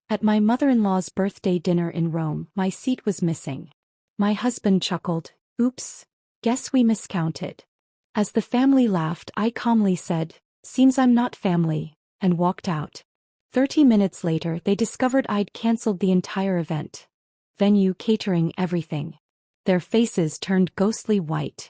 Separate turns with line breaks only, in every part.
At my mother-in-law's birthday dinner in Rome, my seat was missing. My husband chuckled, "Oops, guess we miscounted." As the family laughed, I calmly said, "Seems I'm not family," and walked out. 30 minutes later, they discovered I'd cancelled the entire event. Venue, catering, everything. Their faces turned ghostly white.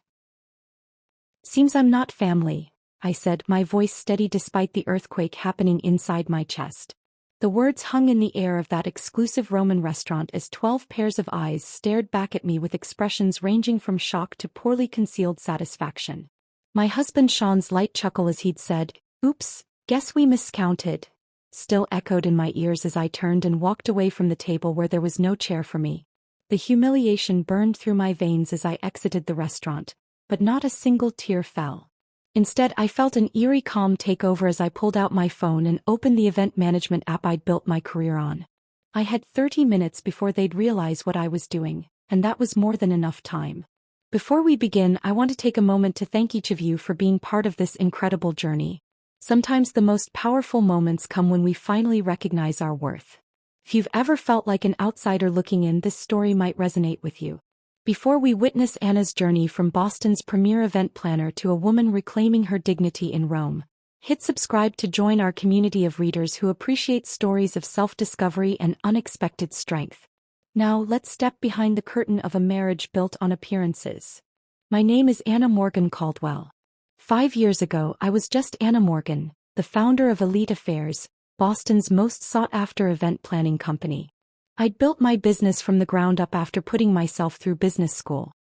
"Seems I'm not family," I said, my voice steady despite the earthquake happening inside my chest. The words hung in the air of that exclusive Roman restaurant as 12 pairs of eyes stared back at me with expressions ranging from shock to poorly concealed satisfaction. My husband Sean's light chuckle as he'd said, "Oops, guess we miscounted," still echoed in my ears as I turned and walked away from the table where there was no chair for me. The humiliation burned through my veins as I exited the restaurant, but not a single tear fell. Instead, I felt an eerie calm take over as I pulled out my phone and opened the event management app I'd built my career on. I had 30 minutes before they'd realize what I was doing, and that was more than enough time. Before we begin, I want to take a moment to thank each of you for being part of this incredible journey. Sometimes the most powerful moments come when we finally recognize our worth. If you've ever felt like an outsider looking in, this story might resonate with you. Before we witness Anna's journey from Boston's premier event planner to a woman reclaiming her dignity in Rome, hit subscribe to join our community of readers who appreciate stories of self-discovery and unexpected strength. Now, let's step behind the curtain of a marriage built on appearances. My name is Anna Morgan Caldwell. 5 years ago, I was just Anna Morgan, the founder of Elite Affairs, Boston's most sought-after event planning company. I'd built my business from the ground up after putting myself through business school.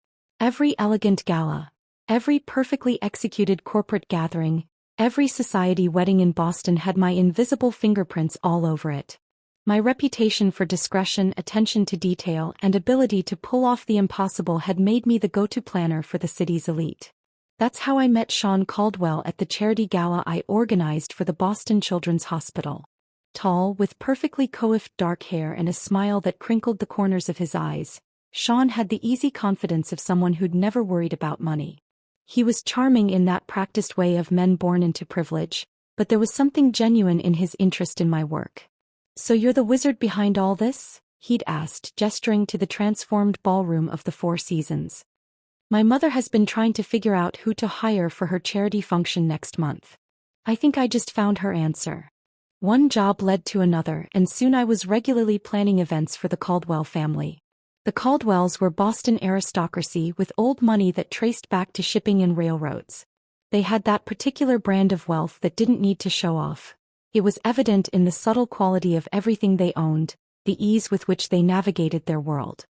Every elegant gala, every perfectly executed corporate gathering, every society wedding in Boston had my invisible fingerprints all over it. My reputation for discretion, attention to detail, and ability to pull off the impossible had made me the go-to planner for the city's elite. That's how I met Sean Caldwell at the charity gala I organized for the Boston Children's Hospital. Tall, with perfectly coiffed dark hair and a smile that crinkled the corners of his eyes, Sean had the easy confidence of someone who'd never worried about money. He was charming in that practiced way of men born into privilege, but there was something genuine in his interest in my work. "So you're the wizard behind all this?" he'd asked, gesturing to the transformed ballroom of the Four Seasons. "My mother has been trying to figure out who to hire for her charity function next month. I think I just found her answer." One job led to another, and soon I was regularly planning events for the Caldwell family. The Caldwells were Boston aristocracy with old money that traced back to shipping and railroads. They had that particular brand of wealth that didn't need to show off. It was evident in the subtle quality of everything they owned, the ease with which they navigated their world.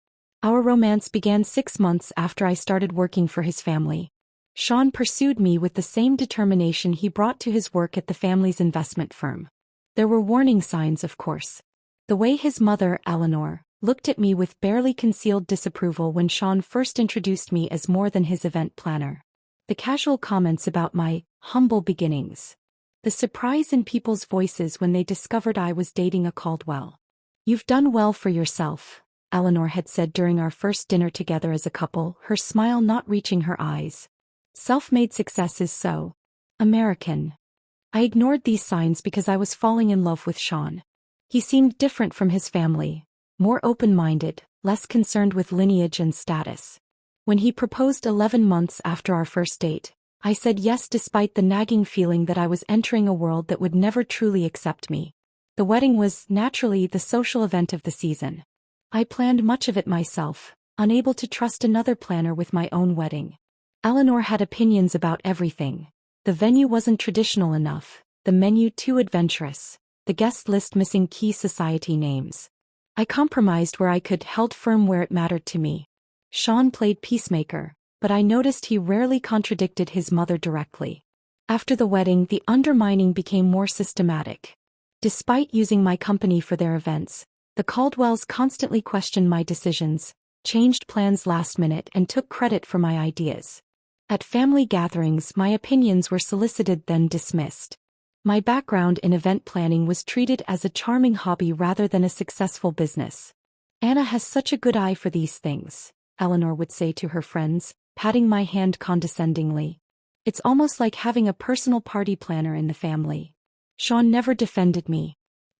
Our romance began 6 months after I started working for his family. Sean pursued me with the same determination he brought to his work at the family's investment firm. There were warning signs, of course. The way his mother, Eleanor, looked at me with barely concealed disapproval when Sean first introduced me as more than his event planner. The casual comments about my humble beginnings. The surprise in people's voices when they discovered I was dating a Caldwell. "You've done well for yourself," Eleanor had said during our first dinner together as a couple, her smile not reaching her eyes. "Self-made success is so American." I ignored these signs because I was falling in love with Sean. He seemed different from his family, more open-minded, less concerned with lineage and status. When he proposed 11 months after our first date, I said yes despite the nagging feeling that I was entering a world that would never truly accept me. The wedding was, naturally, the social event of the season. I planned much of it myself, unable to trust another planner with my own wedding. Eleanor had opinions about everything. The venue wasn't traditional enough, the menu too adventurous, the guest list missing key society names. I compromised where I could, held firm where it mattered to me. Sean played peacemaker, but I noticed he rarely contradicted his mother directly. After the wedding, the undermining became more systematic. Despite using my company for their events, the Caldwells constantly questioned my decisions, changed plans last minute, and took credit for my ideas. At family gatherings, my opinions were solicited then dismissed. My background in event planning was treated as a charming hobby rather than a successful business. "Anna has such a good eye for these things," Eleanor would say to her friends, patting my hand condescendingly. "It's almost like having a personal party planner in the family." Sean never defended me.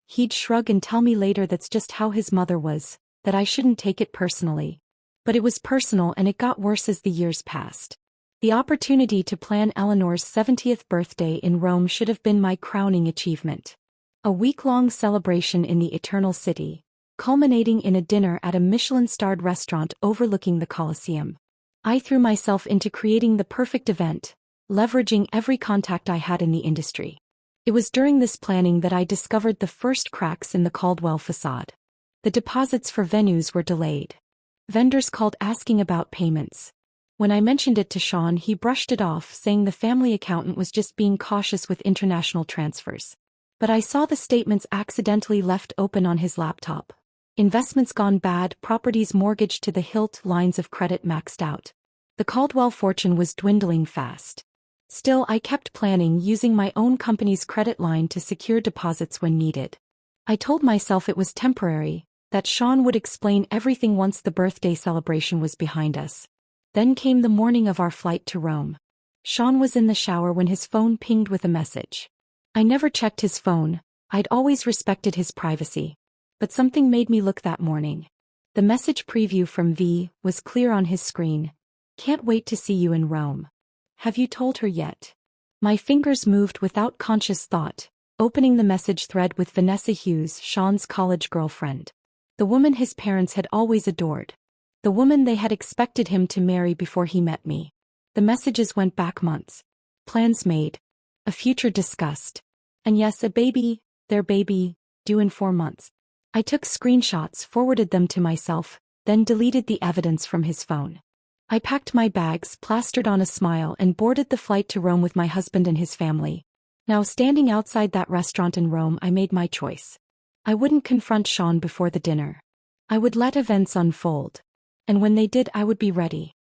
He'd shrug and tell me later that's just how his mother was, that I shouldn't take it personally. But it was personal, and it got worse as the years passed. The opportunity to plan Eleanor's 70th birthday in Rome should have been my crowning achievement. A week-long celebration in the Eternal City, culminating in a dinner at a Michelin-starred restaurant overlooking the Colosseum. I threw myself into creating the perfect event, leveraging every contact I had in the industry. It was during this planning that I discovered the first cracks in the Caldwell facade. The deposits for venues were delayed. Vendors called asking about payments. When I mentioned it to Sean, he brushed it off, saying the family accountant was just being cautious with international transfers. But I saw the statements accidentally left open on his laptop. Investments gone bad, properties mortgaged to the hilt, lines of credit maxed out. The Caldwell fortune was dwindling fast. Still, I kept planning, using my own company's credit line to secure deposits when needed. I told myself it was temporary, that Sean would explain everything once the birthday celebration was behind us. Then came the morning of our flight to Rome. Sean was in the shower when his phone pinged with a message. I never checked his phone, I'd always respected his privacy. But something made me look that morning. The message preview from V was clear on his screen. Can't wait to see you in Rome. Have you told her yet? My fingers moved without conscious thought, opening the message thread with Vanessa Hughes, Sean's college girlfriend. The woman his parents had always adored. The woman they had expected him to marry before he met me. The messages went back months. Plans made. A future discussed. And yes, a baby, their baby, due in 4 months. I took screenshots, forwarded them to myself, then deleted the evidence from his phone. I packed my bags, plastered on a smile, and boarded the flight to Rome with my husband and his family. Now, standing outside that restaurant in Rome, I made my choice. I wouldn't confront Sean before the dinner. I would let events unfold. And when they did, I would be ready.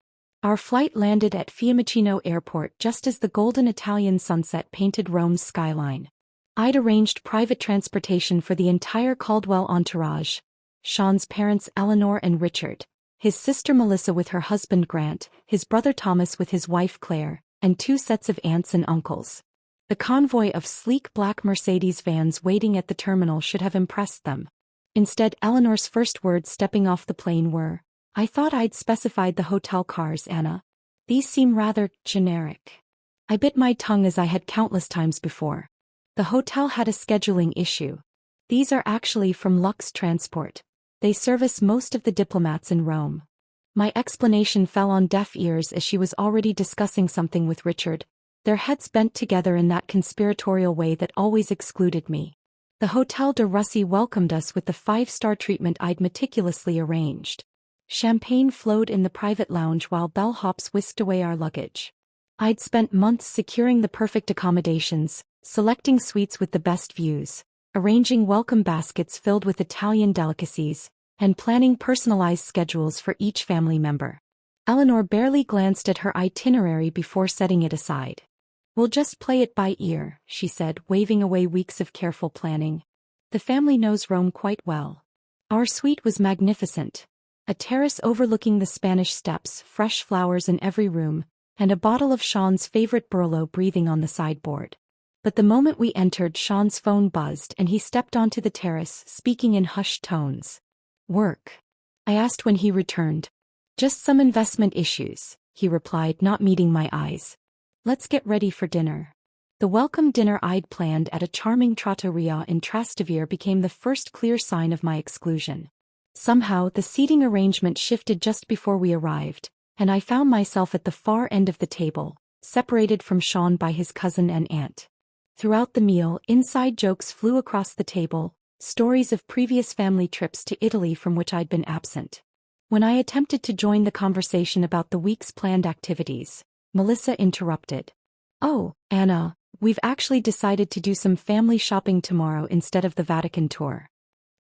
Our flight landed at Fiumicino Airport just as the golden Italian sunset painted Rome's skyline. I'd arranged private transportation for the entire Caldwell entourage. Sean's parents Eleanor and Richard, his sister Melissa with her husband Grant, his brother Thomas with his wife Claire, and 2 sets of aunts and uncles. The convoy of sleek black Mercedes vans waiting at the terminal should have impressed them. Instead, Eleanor's first words stepping off the plane were, "I thought I'd specified the hotel cars, Anna. These seem rather generic." I bit my tongue as I had countless times before. The hotel had a scheduling issue. These are actually from Lux Transport. They service most of the diplomats in Rome. My explanation fell on deaf ears as she was already discussing something with Richard, their heads bent together in that conspiratorial way that always excluded me. The Hotel de Russie welcomed us with the 5-star treatment I'd meticulously arranged. Champagne flowed in the private lounge while bellhops whisked away our luggage. I'd spent months securing the perfect accommodations, selecting suites with the best views, arranging welcome baskets filled with Italian delicacies, and planning personalized schedules for each family member. Eleanor barely glanced at her itinerary before setting it aside. "We'll just play it by ear," she said, waving away weeks of careful planning. "The family knows Rome quite well." Our suite was magnificent. A terrace overlooking the Spanish Steps, fresh flowers in every room, and a bottle of Sean's favorite Barolo breathing on the sideboard. But the moment we entered, Sean's phone buzzed and he stepped onto the terrace, speaking in hushed tones. "Work?" I asked when he returned. "Just some investment issues," he replied, not meeting my eyes. "Let's get ready for dinner." The welcome dinner I'd planned at a charming trattoria in Trastevere became the first clear sign of my exclusion. Somehow, the seating arrangement shifted just before we arrived, and I found myself at the far end of the table, separated from Sean by his cousin and aunt. Throughout the meal, inside jokes flew across the table, stories of previous family trips to Italy from which I'd been absent. When I attempted to join the conversation about the week's planned activities, Melissa interrupted. "Oh, Anna, we've actually decided to do some family shopping tomorrow instead of the Vatican tour."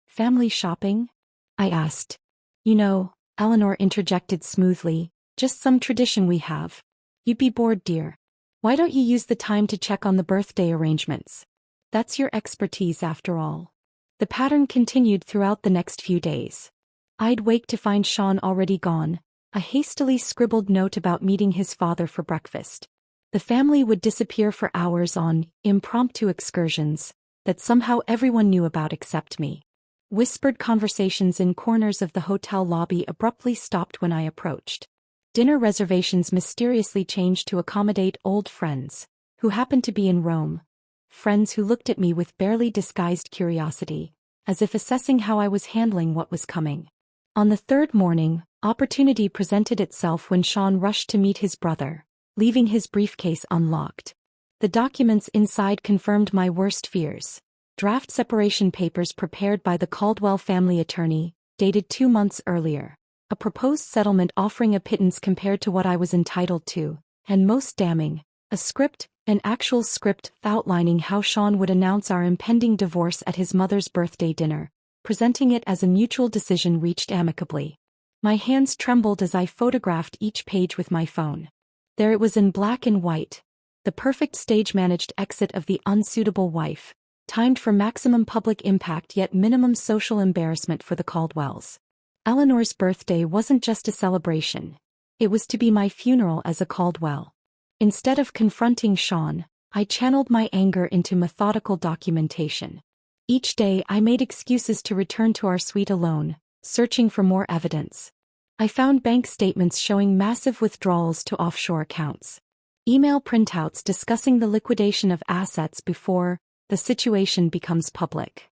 "Family shopping?" I asked. "You know," Eleanor interjected smoothly, "just some tradition we have." "You'd be bored, dear. Why don't you use the time to check on the birthday arrangements? That's your expertise after all." The pattern continued throughout the next few days. I'd wake to find Sean already gone, a hastily scribbled note about meeting his father for breakfast. The family would disappear for hours on impromptu excursions, that somehow everyone knew about except me. Whispered conversations in corners of the hotel lobby abruptly stopped when I approached. Dinner reservations mysteriously changed to accommodate old friends, who happened to be in Rome. Friends who looked at me with barely disguised curiosity, as if assessing how I was handling what was coming. On the third morning, opportunity presented itself when Sean rushed to meet his brother, leaving his briefcase unlocked. The documents inside confirmed my worst fears. Draft separation papers prepared by the Caldwell family attorney, dated 2 months earlier. A proposed settlement offering a pittance compared to what I was entitled to, and most damning, a script, an actual script outlining how Sean would announce our impending divorce at his mother's birthday dinner, presenting it as a mutual decision reached amicably. My hands trembled as I photographed each page with my phone. There it was in black and white, the perfect stage-managed exit of the unsuitable wife, timed for maximum public impact yet minimum social embarrassment for the Caldwells. Eleanor's birthday wasn't just a celebration. It was to be my funeral as a Caldwell. Instead of confronting Sean, I channeled my anger into methodical documentation. Each day I made excuses to return to our suite alone, searching for more evidence. I found bank statements showing massive withdrawals to offshore accounts. Email printouts discussing the liquidation of assets before the situation becomes public.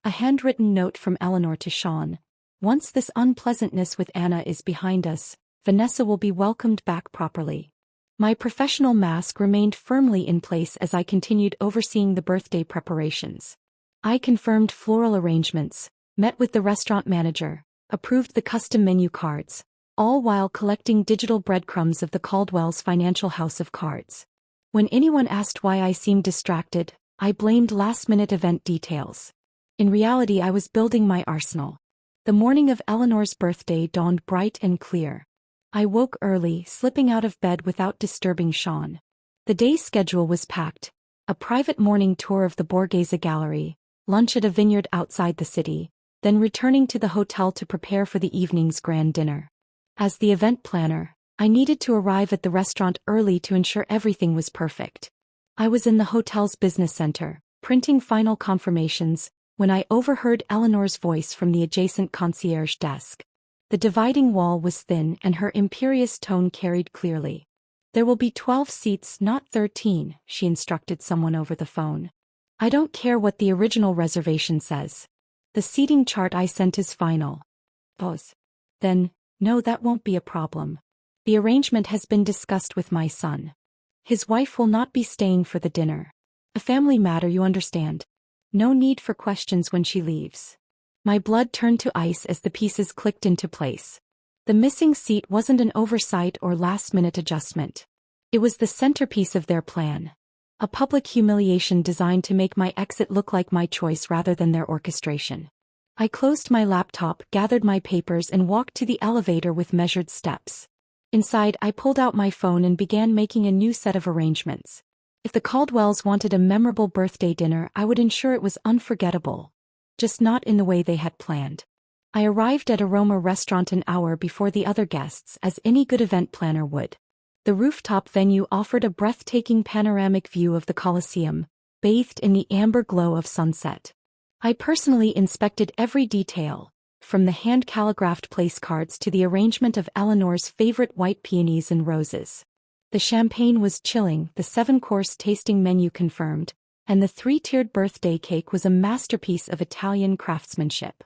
A handwritten note from Eleanor to Sean. Once this unpleasantness with Anna is behind us, Vanessa will be welcomed back properly. My professional mask remained firmly in place as I continued overseeing the birthday preparations. I confirmed floral arrangements, met with the restaurant manager, approved the custom menu cards, all while collecting digital breadcrumbs of the Caldwell's financial house of cards. When anyone asked why I seemed distracted, I blamed last-minute event details. In reality, I was building my arsenal. The morning of Eleanor's birthday dawned bright and clear. I woke early, slipping out of bed without disturbing Sean. The day's schedule was packed: a private morning tour of the Borghese Gallery, lunch at a vineyard outside the city, then returning to the hotel to prepare for the evening's grand dinner. As the event planner, I needed to arrive at the restaurant early to ensure everything was perfect. I was in the hotel's business center, printing final confirmations, when I overheard Eleanor's voice from the adjacent concierge desk. The dividing wall was thin and her imperious tone carried clearly. "There will be 12 seats, not 13, she instructed someone over the phone. "I don't care what the original reservation says. The seating chart I sent is final." Pause. "Then, no, that won't be a problem. The arrangement has been discussed with my son. His wife will not be staying for the dinner. A family matter, you understand. No need for questions when she leaves." My blood turned to ice as the pieces clicked into place. The missing seat wasn't an oversight or last-minute adjustment. It was the centerpiece of their plan. A public humiliation designed to make my exit look like my choice rather than their orchestration. I closed my laptop, gathered my papers, and walked to the elevator with measured steps. Inside, I pulled out my phone and began making a new set of arrangements. If the Caldwells wanted a memorable birthday dinner, I would ensure it was unforgettable. Just not in the way they had planned. I arrived at Aroma Restaurant an hour before the other guests, as any good event planner would. The rooftop venue offered a breathtaking panoramic view of the Colosseum, bathed in the amber glow of sunset. I personally inspected every detail, from the hand-calligraphed place cards to the arrangement of Eleanor's favorite white peonies and roses. The champagne was chilling, the 7-course tasting menu confirmed, and the 3-tiered birthday cake was a masterpiece of Italian craftsmanship.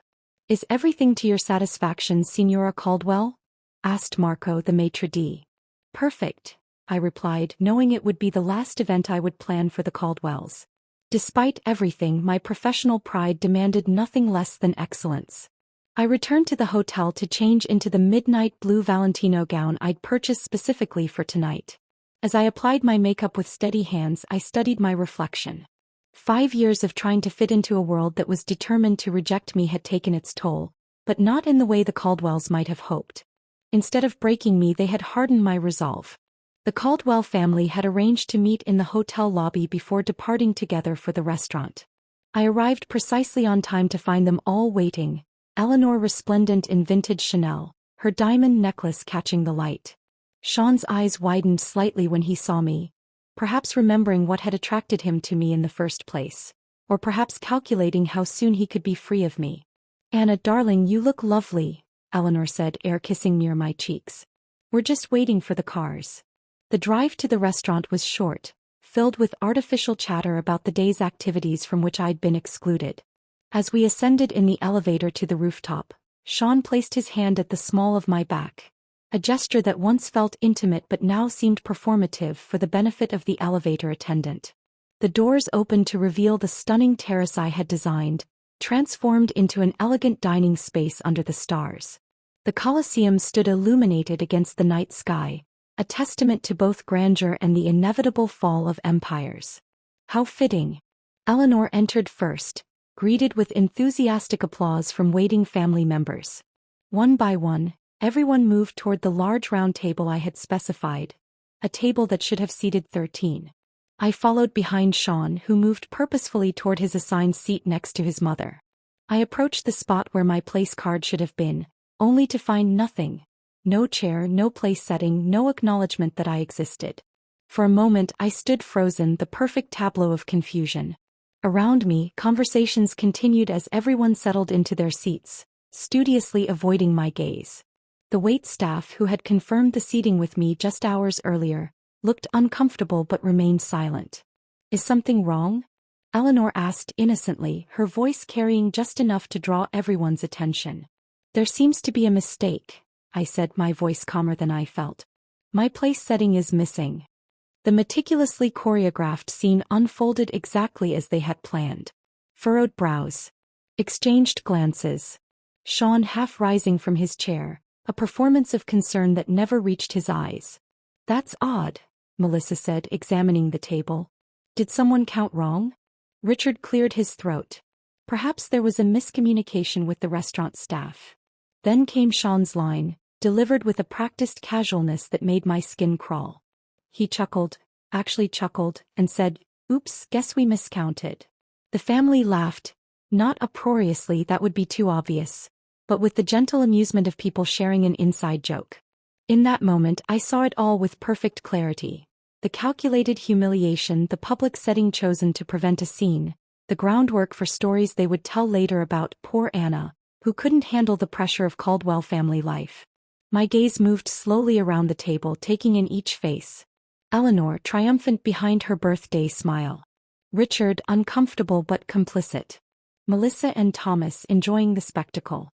"Is everything to your satisfaction, Signora Caldwell?" asked Marco, the maitre d'. "Perfect," I replied, knowing it would be the last event I would plan for the Caldwells. Despite everything, my professional pride demanded nothing less than excellence. I returned to the hotel to change into the midnight blue Valentino gown I'd purchased specifically for tonight. As I applied my makeup with steady hands, I studied my reflection. 5 years of trying to fit into a world that was determined to reject me had taken its toll, but not in the way the Caldwells might have hoped. Instead of breaking me, they had hardened my resolve. The Caldwell family had arranged to meet in the hotel lobby before departing together for the restaurant. I arrived precisely on time to find them all waiting, Eleanor resplendent in vintage Chanel, her diamond necklace catching the light. Sean's eyes widened slightly when he saw me, perhaps remembering what had attracted him to me in the first place. or perhaps calculating how soon he could be free of me. "Anna, darling, you look lovely," Eleanor said, air-kissing near my cheeks. "We're just waiting for the cars." The drive to the restaurant was short, filled with artificial chatter about the day's activities from which I'd been excluded. As we ascended in the elevator to the rooftop, Sean placed his hand at the small of my back, a gesture that once felt intimate but now seemed performative for the benefit of the elevator attendant. The doors opened to reveal the stunning terrace I had designed, transformed into an elegant dining space under the stars. The Colosseum stood illuminated against the night sky, a testament to both grandeur and the inevitable fall of empires. How fitting. Eleanor entered first, greeted with enthusiastic applause from waiting family members. One by one, everyone moved toward the large round table I had specified, a table that should have seated 13. I followed behind Sean, who moved purposefully toward his assigned seat next to his mother. I approached the spot where my place card should have been, only to find nothing. No chair, no place setting, no acknowledgement that I existed. For a moment I stood frozen, the perfect tableau of confusion. Around me, conversations continued as everyone settled into their seats, studiously avoiding my gaze. The wait staff, who had confirmed the seating with me just hours earlier, looked uncomfortable but remained silent. "Is something wrong?" Eleanor asked innocently, her voice carrying just enough to draw everyone's attention. "There seems to be a mistake," I said, my voice calmer than I felt. "My place setting is missing." The meticulously choreographed scene unfolded exactly as they had planned. Furrowed brows. Exchanged glances. Sean half rising from his chair, a performance of concern that never reached his eyes. "That's odd," Melissa said, examining the table. "Did someone count wrong?" Richard cleared his throat. Perhaps there was a miscommunication with the restaurant staff. Then came Sean's line, delivered with a practiced casualness that made my skin crawl. He chuckled, and said, "Oops, guess we miscounted." The family laughed, not uproariously, that would be too obvious, but with the gentle amusement of people sharing an inside joke. In that moment I saw it all with perfect clarity. The calculated humiliation, the public setting chosen to prevent a scene, the groundwork for stories they would tell later about poor Anna, who couldn't handle the pressure of Caldwell family life. My gaze moved slowly around the table, taking in each face. Eleanor, triumphant behind her birthday smile. Richard, uncomfortable but complicit. Melissa and Thomas, enjoying the spectacle.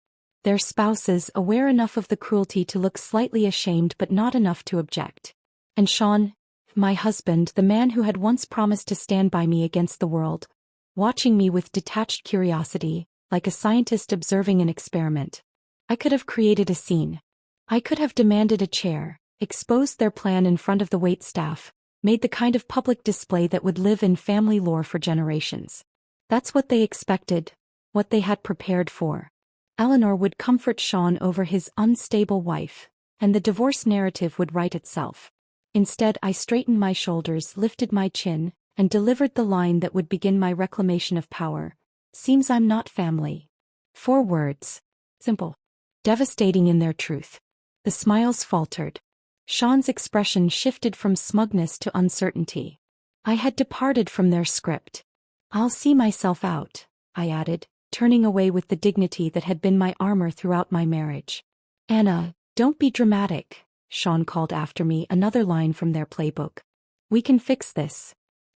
Their spouses, aware enough of the cruelty to look slightly ashamed but not enough to object. And Sean, my husband, the man who had once promised to stand by me against the world, watching me with detached curiosity, like a scientist observing an experiment. I could have created a scene. I could have demanded a chair, exposed their plan in front of the waitstaff, made the kind of public display that would live in family lore for generations. That's what they expected, what they had prepared for. Eleanor would comfort Sean over his unstable wife, and the divorce narrative would write itself. Instead, I straightened my shoulders, lifted my chin, and delivered the line that would begin my reclamation of power. "Seems I'm not family." 4 words. Simple. Devastating in their truth. The smiles faltered. Sean's expression shifted from smugness to uncertainty. I had departed from their script. "I'll see myself out," I added, turning away with the dignity that had been my armor throughout my marriage. "Anna, don't be dramatic," Sean called after me, another line from their playbook. "We can fix this."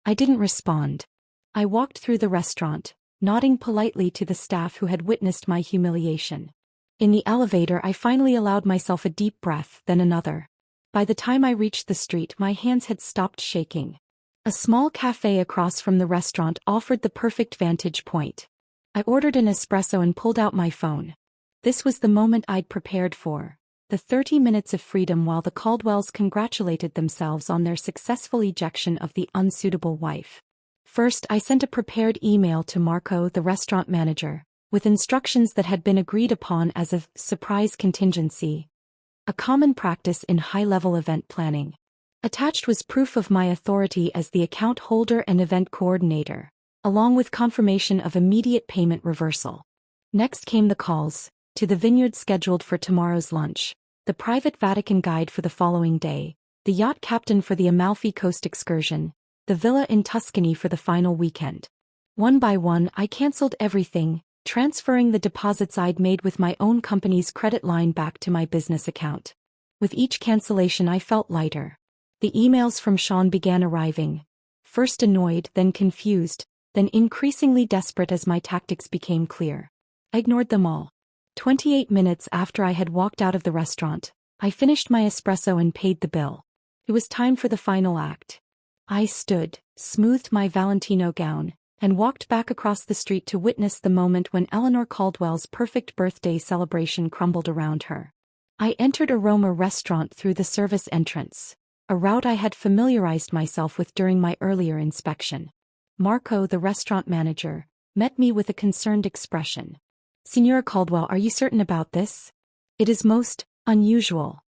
I didn't respond. I walked through the restaurant, nodding politely to the staff who had witnessed my humiliation. In the elevator I finally allowed myself a deep breath, then another. By the time I reached the street my hands had stopped shaking. A small cafe across from the restaurant offered the perfect vantage point. I ordered an espresso and pulled out my phone. This was the moment I'd prepared for. The 30 minutes of freedom while the Caldwells congratulated themselves on their successful ejection of the unsuitable wife. First, I sent a prepared email to Marco, the restaurant manager, with instructions that had been agreed upon as a surprise contingency, a common practice in high-level event planning. Attached was proof of my authority as the account holder and event coordinator, along with confirmation of immediate payment reversal. Next came the calls, to the vineyard scheduled for tomorrow's lunch, the private Vatican guide for the following day, the yacht captain for the Amalfi Coast excursion, the villa in Tuscany for the final weekend. One by one, I canceled everything, transferring the deposits I'd made with my own company's credit line back to my business account. With each cancellation, I felt lighter. The emails from Sean began arriving. First annoyed, then confused, then increasingly desperate as my tactics became clear. I ignored them all. 28 minutes after I had walked out of the restaurant, I finished my espresso and paid the bill. It was time for the final act. I stood, smoothed my Valentino gown, and walked back across the street to witness the moment when Eleanor Caldwell's perfect birthday celebration crumbled around her. I entered Aroma Restaurant through the service entrance, a route I had familiarized myself with during my earlier inspection. Marco, the restaurant manager, met me with a concerned expression. "Signora Caldwell, are you certain about this? It is most unusual."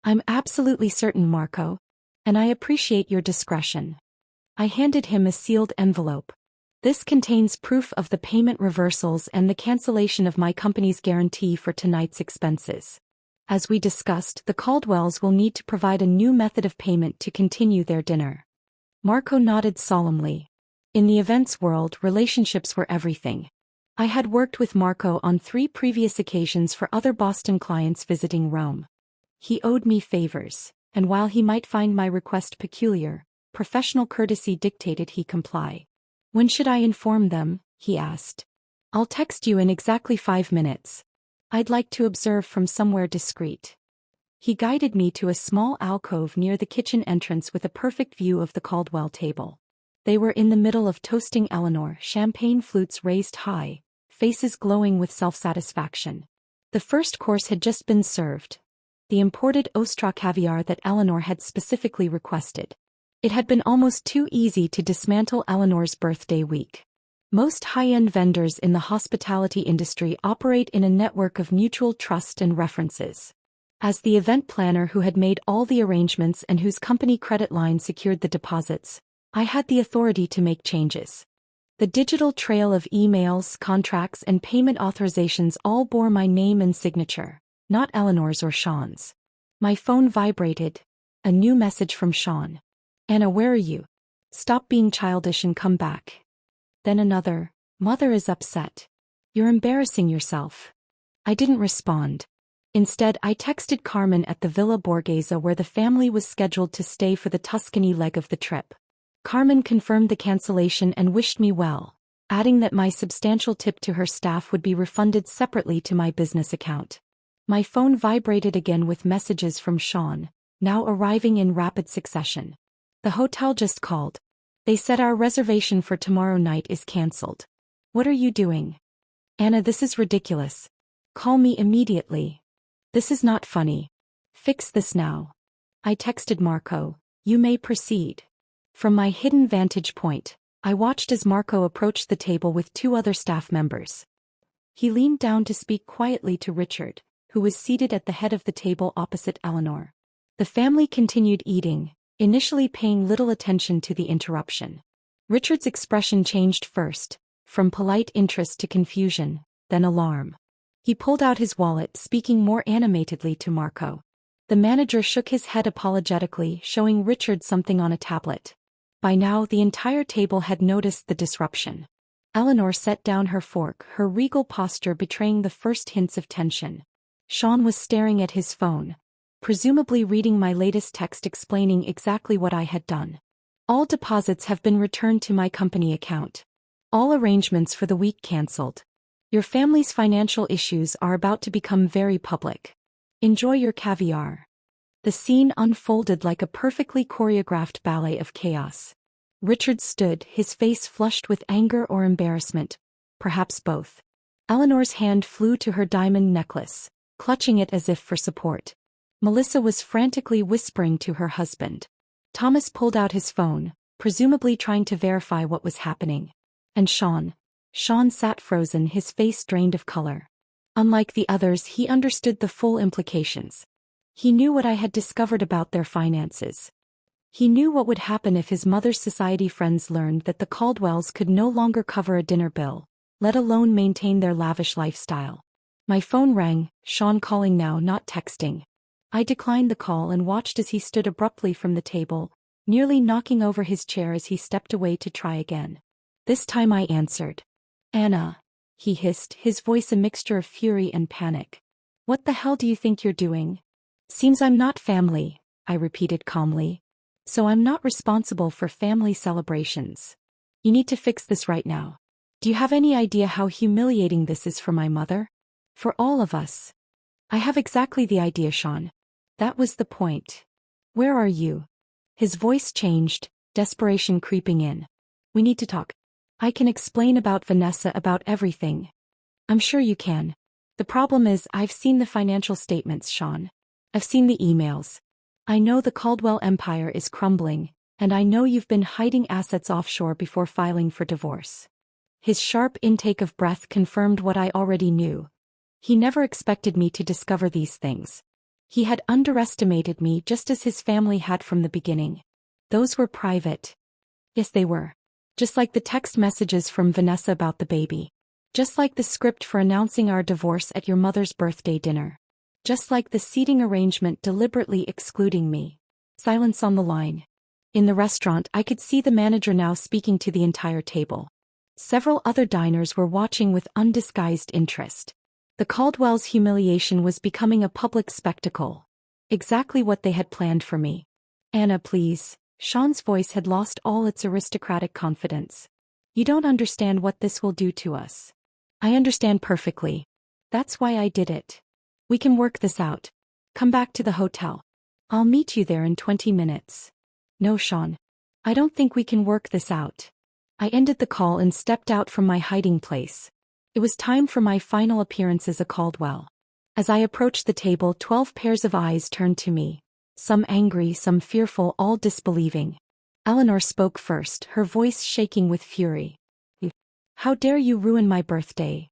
"I'm absolutely certain, Marco. And I appreciate your discretion." I handed him a sealed envelope. "This contains proof of the payment reversals and the cancellation of my company's guarantee for tonight's expenses. As we discussed, the Caldwells will need to provide a new method of payment to continue their dinner." Marco nodded solemnly. In the events world, relationships were everything. I had worked with Marco on 3 previous occasions for other Boston clients visiting Rome. He owed me favors, and while he might find my request peculiar, professional courtesy dictated he comply. "When should I inform them?" he asked. "I'll text you in exactly 5 minutes. I'd like to observe from somewhere discreet." He guided me to a small alcove near the kitchen entrance with a perfect view of the Caldwell table. They were in the middle of toasting Eleanor, champagne flutes raised high, faces glowing with self-satisfaction. The first course had just been served, the imported Ostra caviar that Eleanor had specifically requested. It had been almost too easy to dismantle Eleanor's birthday week. Most high-end vendors in the hospitality industry operate in a network of mutual trust and references. As the event planner who had made all the arrangements and whose company credit line secured the deposits, I had the authority to make changes. The digital trail of emails, contracts, and payment authorizations all bore my name and signature, not Eleanor's or Sean's. My phone vibrated. A new message from Sean. "Anna, where are you? Stop being childish and come back." Then another, "Mother is upset. You're embarrassing yourself." I didn't respond. Instead, I texted Carmen at the Villa Borghese where the family was scheduled to stay for the Tuscany leg of the trip. Carmen confirmed the cancellation and wished me well, adding that my substantial tip to her staff would be refunded separately to my business account. My phone vibrated again with messages from Sean, now arriving in rapid succession. "The hotel just called. They said our reservation for tomorrow night is cancelled. What are you doing? Anna, this is ridiculous. Call me immediately. This is not funny. Fix this now." I texted Marco, "You may proceed." From my hidden vantage point, I watched as Marco approached the table with 2 other staff members. He leaned down to speak quietly to Richard, who was seated at the head of the table opposite Eleanor. The family continued eating, initially paying little attention to the interruption. Richard's expression changed first, from polite interest to confusion, then alarm. He pulled out his wallet, speaking more animatedly to Marco. The manager shook his head apologetically, showing Richard something on a tablet. By now, the entire table had noticed the disruption. Eleanor set down her fork, her regal posture betraying the first hints of tension. Sean was staring at his phone, presumably reading my latest text explaining exactly what I had done. "All deposits have been returned to my company account. All arrangements for the week cancelled. Your family's financial issues are about to become very public. Enjoy your caviar." The scene unfolded like a perfectly choreographed ballet of chaos. Richard stood, his face flushed with anger or embarrassment, perhaps both. Eleanor's hand flew to her diamond necklace, clutching it as if for support. Melissa was frantically whispering to her husband. Thomas pulled out his phone, presumably trying to verify what was happening. And Sean sat frozen, his face drained of color. Unlike the others, he understood the full implications. He knew what I had discovered about their finances. He knew what would happen if his mother's society friends learned that the Caldwells could no longer cover a dinner bill, let alone maintain their lavish lifestyle. My phone rang, Sean calling now, not texting. I declined the call and watched as he stood abruptly from the table, nearly knocking over his chair as he stepped away to try again. This time I answered. Anna, he hissed, his voice a mixture of fury and panic. What the hell do you think you're doing? Seems I'm not family, I repeated calmly. So I'm not responsible for family celebrations. You need to fix this right now. Do you have any idea how humiliating this is for my mother? For all of us. I have exactly the idea, Sean. That was the point. Where are you? His voice changed, desperation creeping in. We need to talk. I can explain about Vanessa, about everything. I'm sure you can. The problem is I've seen the financial statements, Sean. I've seen the emails. I know the Caldwell empire is crumbling, and I know you've been hiding assets offshore before filing for divorce. His sharp intake of breath confirmed what I already knew. He never expected me to discover these things. He had underestimated me just as his family had from the beginning. Those were private. Yes, they were. Just like the text messages from Vanessa about the baby. Just like the script for announcing our divorce at your mother's birthday dinner. Just like the seating arrangement deliberately excluding me. Silence on the line. In the restaurant, I could see the manager now speaking to the entire table. Several other diners were watching with undisguised interest. The Caldwell's humiliation was becoming a public spectacle. Exactly what they had planned for me. Anna, please. Sean's voice had lost all its aristocratic confidence. You don't understand what this will do to us. I understand perfectly. That's why I did it. We can work this out. Come back to the hotel. I'll meet you there in 20 minutes. No, Sean. I don't think we can work this out. I ended the call and stepped out from my hiding place. It was time for my final appearance as a Caldwell. As I approached the table, 12 pairs of eyes turned to me. Some angry, some fearful, all disbelieving. Eleanor spoke first, her voice shaking with fury. How dare you ruin my birthday?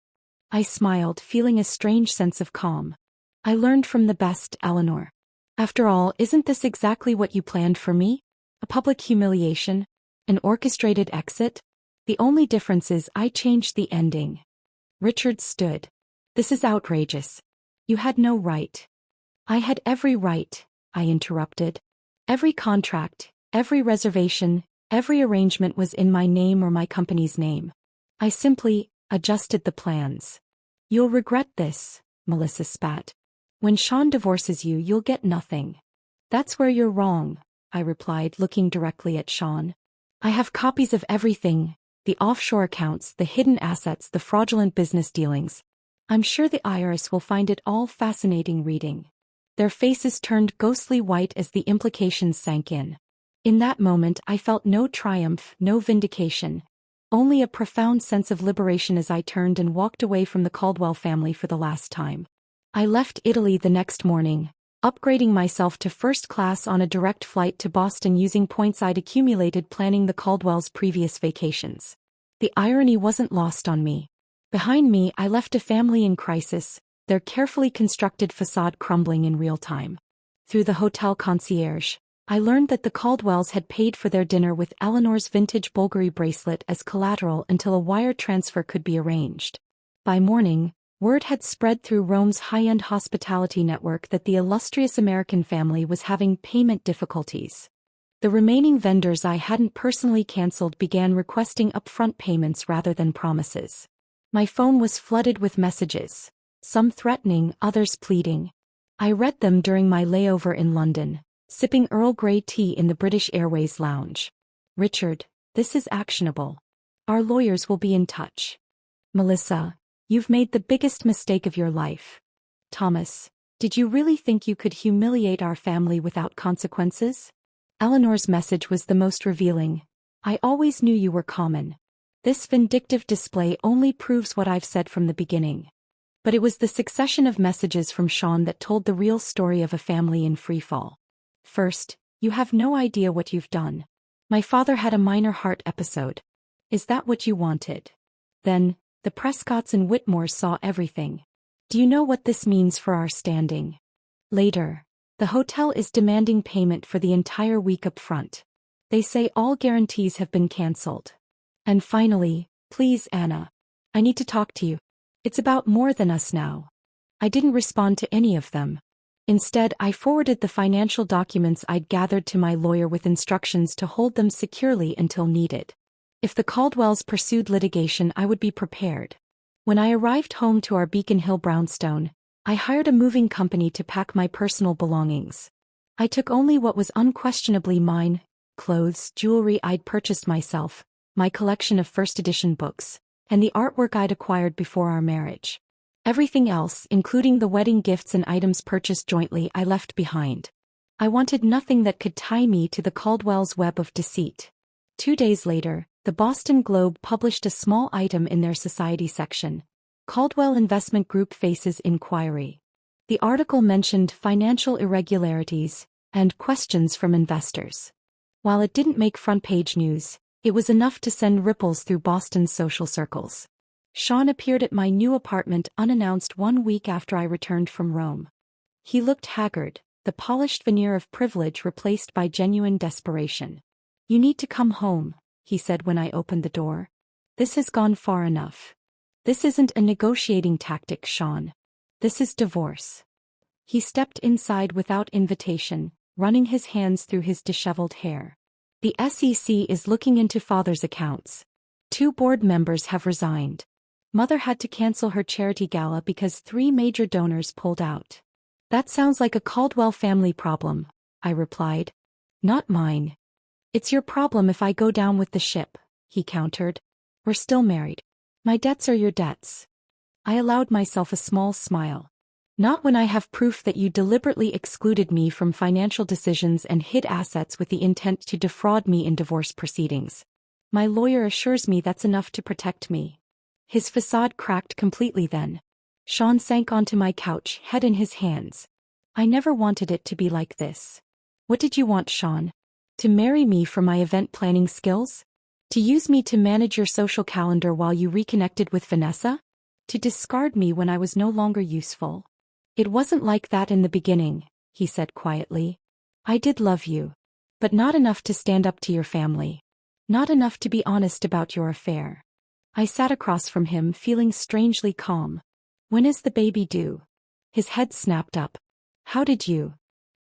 I smiled, feeling a strange sense of calm. I learned from the best, Eleanor. After all, isn't this exactly what you planned for me? A public humiliation? An orchestrated exit? The only difference is I changed the ending. Richard stood. This is outrageous. You had no right. I had every right, I interrupted. Every contract, every reservation, every arrangement was in my name or my company's name. I simply adjusted the plans. You'll regret this, Melissa spat. When Sean divorces you, you'll get nothing. That's where you're wrong, I replied, looking directly at Sean. I have copies of everything, the offshore accounts, the hidden assets, the fraudulent business dealings. I'm sure the IRS will find it all fascinating reading. Their faces turned ghostly white as the implications sank in. In that moment I felt no triumph, no vindication. Only a profound sense of liberation as I turned and walked away from the Caldwell family for the last time. I left Italy the next morning, upgrading myself to first class on a direct flight to Boston using points I'd accumulated planning the Caldwell's previous vacations. The irony wasn't lost on me. Behind me I left a family in crisis, their carefully constructed facade crumbling in real time. Through the hotel concierge, I learned that the Caldwells had paid for their dinner with Eleanor's vintage Bulgari bracelet as collateral until a wire transfer could be arranged. By morning, word had spread through Rome's high-end hospitality network that the illustrious American family was having payment difficulties. The remaining vendors I hadn't personally canceled began requesting upfront payments rather than promises. My phone was flooded with messages, some threatening, others pleading. I read them during my layover in London, sipping Earl Grey tea in the British Airways lounge. Richard, this is actionable. Our lawyers will be in touch. Melissa, you've made the biggest mistake of your life. Thomas, did you really think you could humiliate our family without consequences? Eleanor's message was the most revealing. I always knew you were common. This vindictive display only proves what I've said from the beginning. But it was the succession of messages from Sean that told the real story of a family in freefall. First, you have no idea what you've done. My father had a minor heart episode. Is that what you wanted? Then, the Prescotts and Whitmores saw everything. Do you know what this means for our standing? Later, the hotel is demanding payment for the entire week up front. They say all guarantees have been cancelled. And finally, please Anna. I need to talk to you. It's about more than us now. I didn't respond to any of them. Instead, I forwarded the financial documents I'd gathered to my lawyer with instructions to hold them securely until needed. If the Caldwells pursued litigation, I would be prepared. When I arrived home to our Beacon Hill brownstone, I hired a moving company to pack my personal belongings. I took only what was unquestionably mine: clothes, jewelry I'd purchased myself, my collection of first edition books, and the artwork I'd acquired before our marriage. Everything else, including the wedding gifts and items purchased jointly, I left behind. I wanted nothing that could tie me to the Caldwells' web of deceit. 2 days later, the Boston Globe published a small item in their society section: Caldwell Investment Group faces inquiry. The article mentioned financial irregularities and questions from investors. While it didn't make front-page news, it was enough to send ripples through Boston's social circles. Sean appeared at my new apartment unannounced 1 week after I returned from Rome. He looked haggard, the polished veneer of privilege replaced by genuine desperation. "You need to come home," he said when I opened the door. "This has gone far enough. This isn't a negotiating tactic, Sean. This is divorce." He stepped inside without invitation, running his hands through his disheveled hair. "The SEC is looking into father's accounts. 2 board members have resigned. Mother had to cancel her charity gala because 3 major donors pulled out." "That sounds like a Caldwell family problem," I replied. "Not mine." "It's your problem if I go down with the ship," he countered. "We're still married. My debts are your debts." I allowed myself a small smile. "Not when I have proof that you deliberately excluded me from financial decisions and hid assets with the intent to defraud me in divorce proceedings. My lawyer assures me that's enough to protect me." His facade cracked completely then. Sean sank onto my couch, head in his hands. "I never wanted it to be like this." "What did you want, Sean? To marry me for my event planning skills? To use me to manage your social calendar while you reconnected with Vanessa? To discard me when I was no longer useful?" "It wasn't like that in the beginning," he said quietly. "I did love you. But not enough to stand up to your family. Not enough to be honest about your affair." I sat across from him, feeling strangely calm. "When is the baby due?" His head snapped up. "How did you?"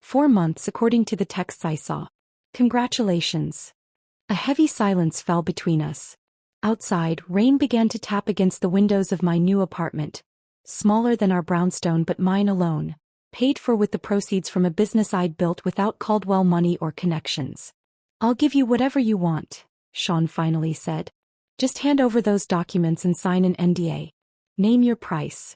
4 months according to the texts I saw. "Congratulations." A heavy silence fell between us. Outside, rain began to tap against the windows of my new apartment. Smaller than our brownstone but mine alone, paid for with the proceeds from a business I'd built without Caldwell money or connections. "I'll give you whatever you want," Sean finally said. "Just hand over those documents and sign an NDA. Name your price."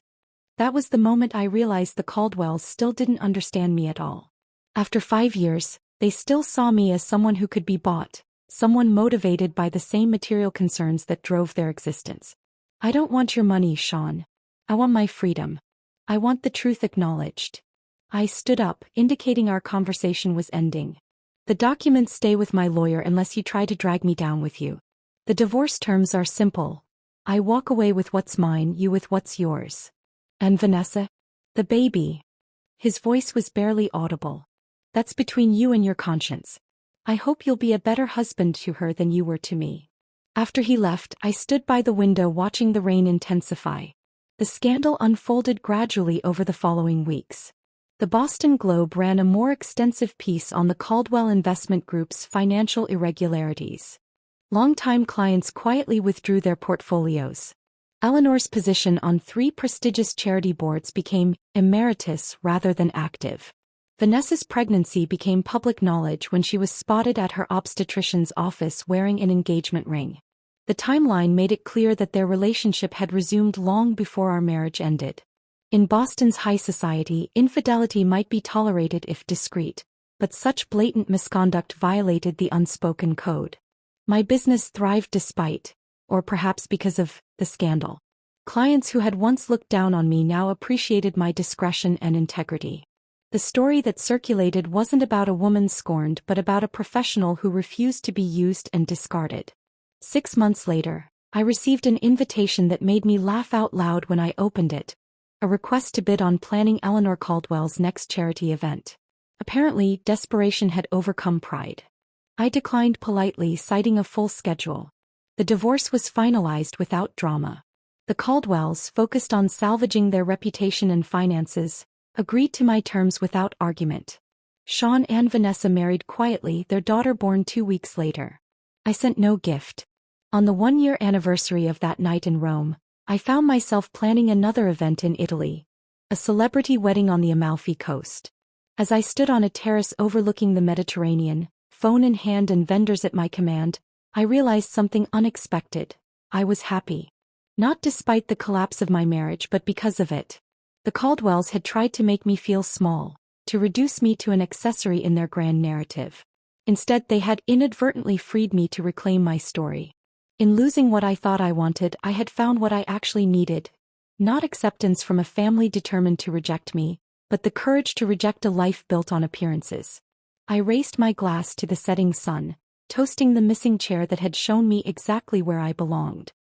That was the moment I realized the Caldwells still didn't understand me at all. After 5 years, they still saw me as someone who could be bought, someone motivated by the same material concerns that drove their existence. "I don't want your money, Sean. I want my freedom. I want the truth acknowledged." I stood up, indicating our conversation was ending. "The documents stay with my lawyer unless you try to drag me down with you. The divorce terms are simple. I walk away with what's mine, you with what's yours." "And Vanessa? The baby?" His voice was barely audible. "That's between you and your conscience. I hope you'll be a better husband to her than you were to me." After he left, I stood by the window watching the rain intensify. The scandal unfolded gradually over the following weeks. The Boston Globe ran a more extensive piece on the Caldwell Investment Group's financial irregularities. Longtime clients quietly withdrew their portfolios. Eleanor's position on 3 prestigious charity boards became emeritus rather than active. Vanessa's pregnancy became public knowledge when she was spotted at her obstetrician's office wearing an engagement ring. The timeline made it clear that their relationship had resumed long before our marriage ended. In Boston's high society, infidelity might be tolerated if discreet, but such blatant misconduct violated the unspoken code. My business thrived despite, or perhaps because of, the scandal. Clients who had once looked down on me now appreciated my discretion and integrity. The story that circulated wasn't about a woman scorned but about a professional who refused to be used and discarded. 6 months later, I received an invitation that made me laugh out loud when I opened it. A request to bid on planning Eleanor Caldwell's next charity event. Apparently, desperation had overcome pride. I declined politely, citing a full schedule. The divorce was finalized without drama. The Caldwells, focused on salvaging their reputation and finances, agreed to my terms without argument. Sean and Vanessa married quietly, their daughter born 2 weeks later. I sent no gift. On the 1-year anniversary of that night in Rome, I found myself planning another event in Italy. A celebrity wedding on the Amalfi Coast. As I stood on a terrace overlooking the Mediterranean, phone in hand and vendors at my command, I realized something unexpected. I was happy. Not despite the collapse of my marriage but because of it. The Caldwells had tried to make me feel small, to reduce me to an accessory in their grand narrative. Instead, they had inadvertently freed me to reclaim my story. In losing what I thought I wanted, I had found what I actually needed. Not acceptance from a family determined to reject me, but the courage to reject a life built on appearances. I raised my glass to the setting sun, toasting the missing chair that had shown me exactly where I belonged.